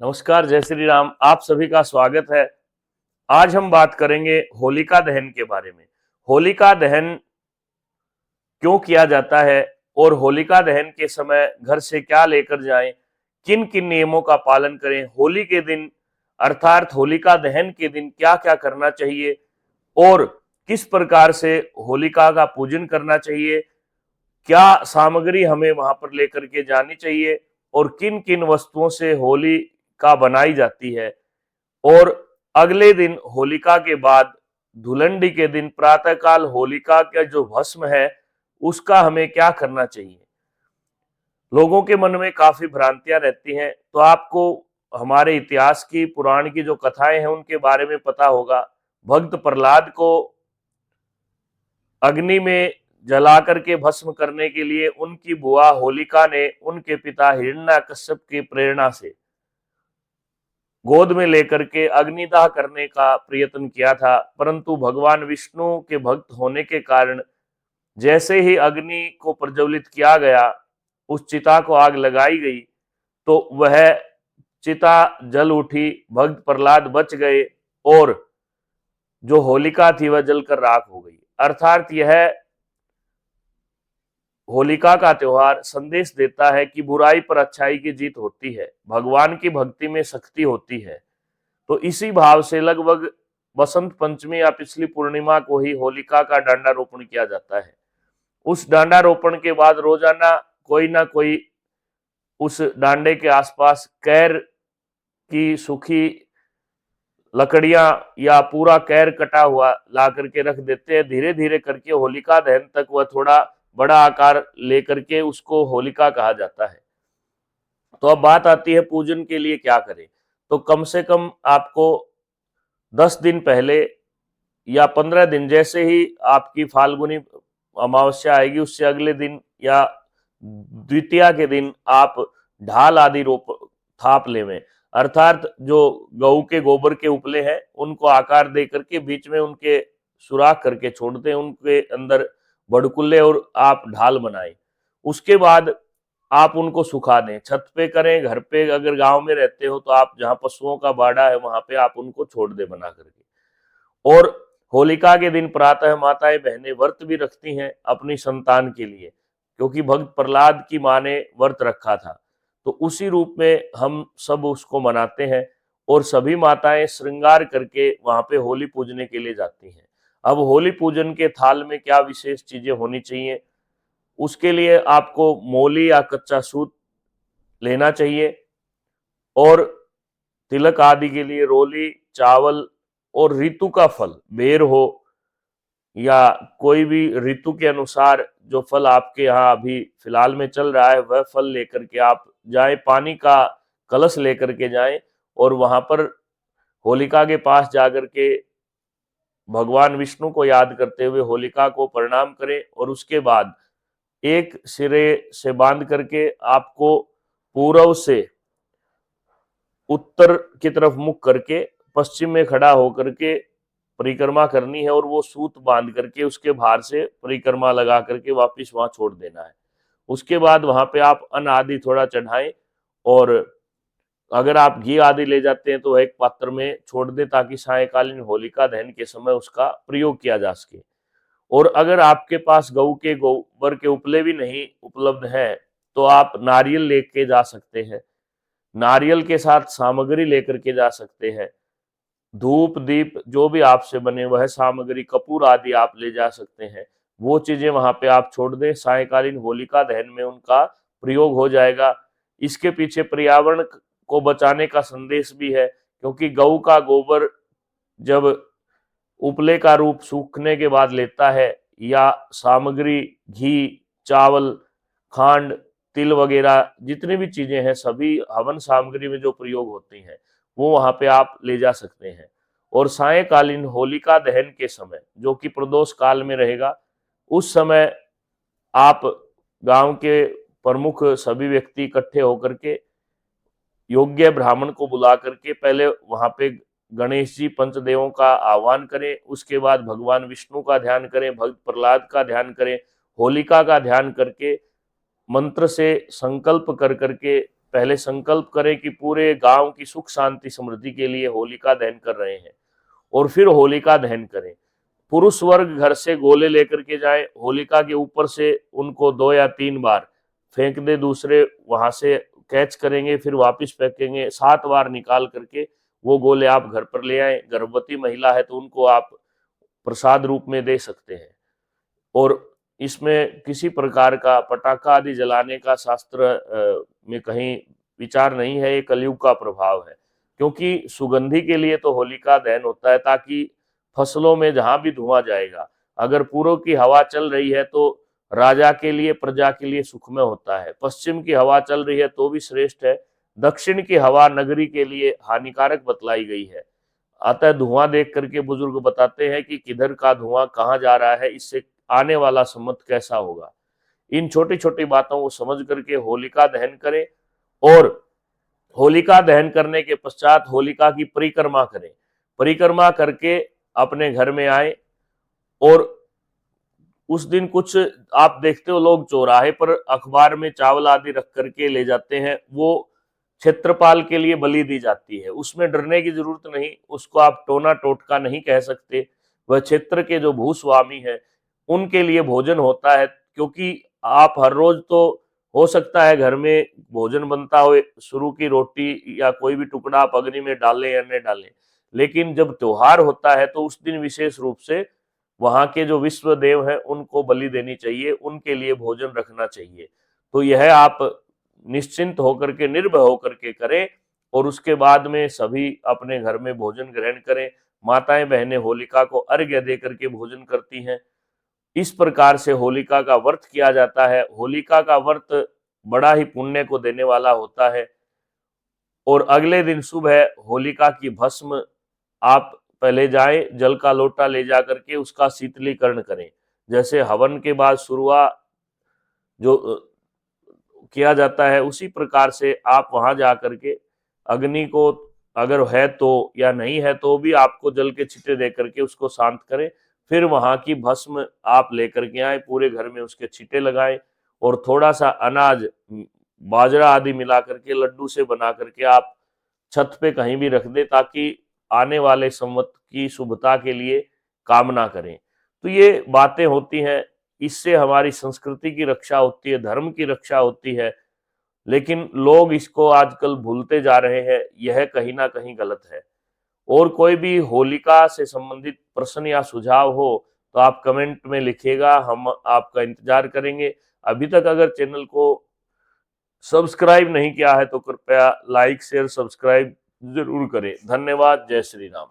नमस्कार, जय श्री राम। आप सभी का स्वागत है। आज हम बात करेंगे होलिका दहन के बारे में। होलिका दहन क्यों किया जाता है और होलिका दहन के समय घर से क्या लेकर जाएं, किन किन नियमों का पालन करें, होली के दिन अर्थात होलिका दहन के दिन क्या क्या करना चाहिए और किस प्रकार से होलिका का पूजन करना चाहिए, क्या सामग्री हमें वहां पर लेकर के जानी चाहिए और किन किन वस्तुओं से होली का बनाई जाती है। और अगले दिन होलिका के बाद धुलंडी के दिन प्रातःकाल होलिका का जो भस्म है उसका हमें क्या करना चाहिए। लोगों के मन में काफी भ्रांतियां रहती हैं, तो आपको हमारे इतिहास की पुराण की जो कथाएं हैं उनके बारे में पता होगा। भक्त प्रहलाद को अग्नि में जला करके भस्म करने के लिए उनकी बुआ होलिका ने उनके पिता हिरण्याकश्यप की प्रेरणा से गोद में लेकर के अग्निदाह करने का प्रयत्न किया था, परंतु भगवान विष्णु के भक्त होने के कारण जैसे ही अग्नि को प्रज्वलित किया गया, उस चिता को आग लगाई गई तो वह चिता जल उठी, भक्त प्रहलाद बच गए और जो होलिका थी वह जलकर राख हो गई। अर्थात यह होलिका का त्योहार संदेश देता है कि बुराई पर अच्छाई की जीत होती है, भगवान की भक्ति में शक्ति होती है। तो इसी भाव से लगभग बसंत पंचमी या पिछली पूर्णिमा को ही होलिका का डांडारोपण किया जाता है। उस डांडारोपण के बाद रोजाना कोई ना कोई उस डांडे के आसपास कैर की सूखी लकड़ियां या पूरा कैर कटा हुआ ला करके रख देते हैं। धीरे धीरे करके होलिका दहन तक वह थोड़ा बड़ा आकार लेकर के उसको होलिका कहा जाता है। तो अब बात आती है पूजन के लिए क्या करें। तो कम से कम आपको 10 दिन पहले या 15 दिन, जैसे ही आपकी फाल्गुनी अमावस्या आएगी उससे अगले दिन या द्वितीया के दिन आप ढाल आदि रोप थाप लेवें। अर्थात जो गऊ के गोबर के उपले हैं उनको आकार दे करके बीच में उनके सुराख करके छोड़ दें, उनके अंदर बड़कुल्ले और आप ढाल बनाएं। उसके बाद आप उनको सुखा दें, छत पे करें, घर पे अगर गांव में रहते हो तो आप जहां पशुओं का बाड़ा है वहां पे आप उनको छोड़ दे बना करके। और होलिका के दिन प्रातः माताएं बहनें व्रत भी रखती हैं अपनी संतान के लिए, क्योंकि भक्त प्रहलाद की मां ने व्रत रखा था। तो उसी रूप में हम सब उसको मनाते हैं और सभी माताएं श्रृंगार करके वहां पे होली पूजने के लिए जाती हैं। अब होली पूजन के थाल में क्या विशेष चीजें होनी चाहिए, उसके लिए आपको मोली या कच्चा सूत लेना चाहिए और तिलक आदि के लिए रोली, चावल और ऋतु का फल, बेर हो या कोई भी ऋतु के अनुसार जो फल आपके यहाँ अभी फिलहाल में चल रहा है वह फल लेकर के आप जाएं। पानी का कलश लेकर के जाएं और वहां पर होलिका के पास जाकर के भगवान विष्णु को याद करते हुए होलिका को प्रणाम करें और उसके बाद एक सिरे से बांध करके आपको पूर्व से उत्तर की तरफ मुख करके पश्चिम में खड़ा होकर के परिक्रमा करनी है और वो सूत बांध करके उसके भार से परिक्रमा लगा करके वापिस वहां छोड़ देना है। उसके बाद वहां पे आप अन्न आदि थोड़ा चढ़ाएं और अगर आप घी आदि ले जाते हैं तो एक पात्र में छोड़ दें ताकि सायंकालीन होलिका दहन के समय उसका प्रयोग किया जा सके। और अगर आपके पास गऊ के गोबर के उपले भी नहीं उपलब्ध है तो आप नारियल लेके जा सकते हैं, नारियल के साथ सामग्री लेकर के जा सकते हैं। धूप दीप जो भी आपसे बने वह सामग्री, कपूर आदि आप ले जा सकते हैं। वो चीजें वहां पे आप छोड़ दें, सायंकालीन होलिका दहन में उनका प्रयोग हो जाएगा। इसके पीछे पर्यावरण को बचाने का संदेश भी है, क्योंकि गऊ का गोबर जब उपले का रूप सूखने के बाद लेता है या सामग्री घी, चावल, खांड, तिल वगैरह जितनी भी चीजें हैं सभी हवन सामग्री में जो प्रयोग होती हैं वो वहां पे आप ले जा सकते हैं। और सायंकालीन होलिका दहन के समय जो कि प्रदोष काल में रहेगा, उस समय आप गांव के प्रमुख सभी व्यक्ति इकट्ठे होकर के योग्य ब्राह्मण को बुला करके पहले वहां पे गणेश जी पंचदेवों का आह्वान करें, उसके बाद भगवान विष्णु का ध्यान करें, भक्त प्रहलाद का ध्यान करें, होलिका का ध्यान करके मंत्र से संकल्प कर करके पहले संकल्प करें कि पूरे गांव की सुख शांति समृद्धि के लिए होलिका दहन कर रहे हैं, और फिर होलिका दहन करें। पुरुष वर्ग घर से गोले लेकर के जाए, होलिका के ऊपर से उनको 2 या 3 बार फेंक दे, दूसरे वहां से कैच करेंगे, फिर वापस फेंकेंगे, 7 बार निकाल करके वो गोले आप घर पर ले आए। गर्भवती महिला है तो उनको आप प्रसाद रूप में दे सकते हैं। और इसमें किसी प्रकार का पटाखा आदि जलाने का शास्त्र में कहीं विचार नहीं है, ये कलयुग का प्रभाव है। क्योंकि सुगंधि के लिए तो होलिका दहन होता है, ताकि फसलों में जहां भी धुआं जाएगा, अगर पूर्व की हवा चल रही है तो राजा के लिए, प्रजा के लिए सुखमय होता है, पश्चिम की हवा चल रही है तो भी श्रेष्ठ है, दक्षिण की हवा नगरी के लिए हानिकारक बतलाई गई है। अतः धुआं देख करके बुजुर्ग बताते हैं कि किधर का धुआं कहाँ जा रहा है, इससे आने वाला सम्मत कैसा होगा। इन छोटी छोटी बातों को समझ करके होलिका दहन करें, और होलिका दहन करने के पश्चात होलिका की परिक्रमा करें। परिक्रमा करके अपने घर में आए, और उस दिन कुछ आप देखते हो लोग चौराहे पर अखबार में चावल आदि रख करके ले जाते हैं, वो क्षेत्रपाल के लिए बलि दी जाती है। उसमें डरने की जरूरत नहीं, उसको आप टोना टोटका नहीं कह सकते। वह क्षेत्र के जो भूस्वामी है उनके लिए भोजन होता है। क्योंकि आप हर रोज तो हो सकता है घर में भोजन बनता हो, शुरू की रोटी या कोई भी टुकड़ा आप अग्नि में डालें या न डालें, लेकिन जब त्योहार होता है तो उस दिन विशेष रूप से वहां के जो विश्व देव हैं उनको बलि देनी चाहिए, उनके लिए भोजन रखना चाहिए। तो यह आप निश्चिंत होकर के, निर्भय होकर के करें, और उसके बाद में सभी अपने घर में भोजन ग्रहण करें। माताएं बहनें होलिका को अर्घ्य दे करके भोजन करती हैं। इस प्रकार से होलिका का व्रत किया जाता है। होलिका का व्रत बड़ा ही पुण्य को देने वाला होता है। और अगले दिन सुबह होलिका की भस्म आप पहले जाएं, जल का लोटा ले जा करके उसका शीतलीकरण करें। जैसे हवन के बाद शुरुआत जो किया जाता है, उसी प्रकार से आप वहां जा करके अग्नि को, अगर है तो या नहीं है तो भी आपको जल के छींटे दे करके उसको शांत करें। फिर वहां की भस्म आप लेकर के आए, पूरे घर में उसके छींटे लगाएं, और थोड़ा सा अनाज, बाजरा आदि मिला करके लड्डू से बना करके आप छत पे कहीं भी रख दे, ताकि आने वाले संवत की शुभता के लिए कामना करें। तो ये बातें होती हैं, इससे हमारी संस्कृति की रक्षा होती है, धर्म की रक्षा होती है। लेकिन लोग इसको आजकल भूलते जा रहे हैं, यह कहीं ना कहीं गलत है। और कोई भी होलिका से संबंधित प्रश्न या सुझाव हो तो आप कमेंट में लिखिएगा, हम आपका इंतजार करेंगे। अभी तक अगर चैनल को सब्सक्राइब नहीं किया है तो कृपया लाइक शेयर सब्सक्राइब जरूर करें। धन्यवाद। जय श्री राम।